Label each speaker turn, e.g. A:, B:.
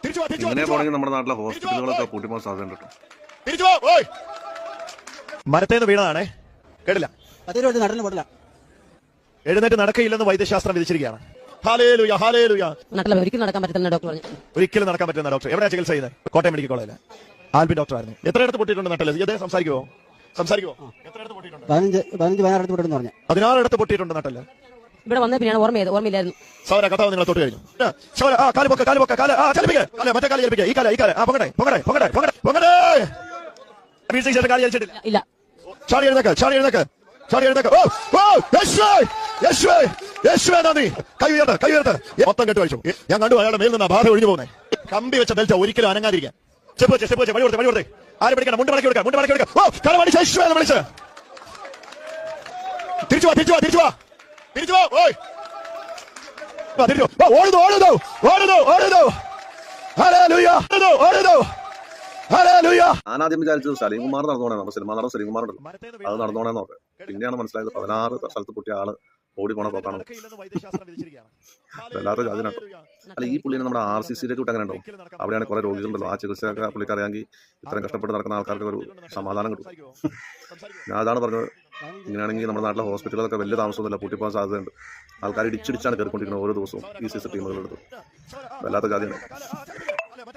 A: ഇങ്ങനെ പോണെങ്കിൽ നമ്മുടെ നാട്ടിലെ ഹോസ്പിറ്റലുകളൊക്കെ പൂട്ടിപ്പോകാൻ സാധ്യത കേട്ടോ.
B: മരത്തേന്ന് വീണതാണേ, കേട്ടില്ല. എഴുന്നേറ്റ് നടക്കയില്ലെന്ന് വൈദ്യശാസ്ത്രം വിധിച്ചിരിക്കുകയാണ്.
C: ഒരിക്കലും നടക്കാൻ പറ്റുന്ന ഡോക്ടർ പറഞ്ഞു.
B: ഒരിക്കലും നടക്കാൻ പറ്റുന്ന ഡോക്ടർ. എവിടെയാ ചികിത്സ ചെയ്യുന്നത്? കോട്ടയം മെഡിക്കൽ കോളേജിലെ ആൽബിൻ ഡോക്ടർ ആയിരുന്നു. എത്രയിടത്ത് പൊട്ടിയിട്ടുണ്ട് നട്ടല്? ഇതേ സംസാരിക്കുമോ? എത്രയിടത്ത് പൊട്ടിയിട്ടുണ്ട്?
D: 16 പൊട്ടിയിട്ടെന്ന് പറഞ്ഞു.
B: 16 പൊട്ടിയിട്ടുണ്ട് നട്ടല്.
C: ഇവിടെ വന്ന പിന്നെയാണ് ഓർമ്മയില്ലായിരുന്നു.
B: സൗര കഥാവ് നിങ്ങൾ തൊട്ട് കഴിഞ്ഞു. മറ്റേ കാല് ചലിപ്പിക്കുക. ഈ കാല പൊങ്ങട്ടെ. കാല് ചലിച്ചിട്ടില്ല.
C: ഇല്ല.
B: ചാടി എഴുന്നേക്ക്. കൈ ഉയർത്ത്. മൊത്തം കെട്ട് വെച്ചു. ഞാൻ കണ്ടു അയാളുടെ മേൽ നിന്ന് ബാധ ഒഴിഞ്ഞു പോകുന്നേ. കമ്പി വെച്ച ബെൽറ്റ് ഒരിക്കലും അനങ്ങാതിരിക്കാൻ. സ്റ്റെപ്പ് വെച്ച് വഴി കൊടുത്തേ. ആരെ പിടിക്കണം? മുണ്ട് മടക്കി കൊടുക്കാം. വിളിച്ച് തിരിച്ചു വാ.
A: ഞാനാദ്യം വിചാരിച്ചത് സലീംകുമാർ നടന്നോണെന്ന്. സിനിമ നടൻ സലീംകുമാർ ഉണ്ടല്ലോ, അത് നടന്നോണെന്ന് നോക്കാം. പിന്നെയാണ് മനസ്സിലായത് 16 സ്ഥലത്ത് പൊട്ടിയ ആള് ഓടി പോണ പോക്കാണ്. വല്ലാത്ത ജാതിനാട്ടോ. അല്ല, ഈ പുള്ളിനെ നമ്മുടെ RCCയിലേക്ക് വിട്ട് അങ്ങനെ ഉണ്ടോ? അവിടെയാണ് കുറെ രോഗികളുണ്ടല്ലോ. ആ ചികിത്സയൊക്കെ പുള്ളിക്ക് അറിയാമെങ്കിൽ ഇത്രയും കഷ്ടപ്പെട്ട് നടക്കുന്ന ആൾക്കാർക്ക് ഒരു സമാധാനം കിട്ടും. ഞാൻ അതാണ് പറഞ്ഞത്. ഇങ്ങനെയാണെങ്കിൽ നമ്മുടെ നാട്ടിലെ ഹോസ്പിറ്റലുകളൊക്കെ വലിയ താമസമൊന്നുമില്ല, പൂട്ടിപ്പോകാൻ സാധ്യതയുണ്ട്. ആൾക്കാർ ഇടിച്ചിടിച്ചാണ് കയറിക്കൊണ്ടിരിക്കുന്നത് ഓരോ ദിവസവും ഈ CCTV ടീമുകളെടുത്ത്. വല്ലാത്ത ജാതിയാണ്.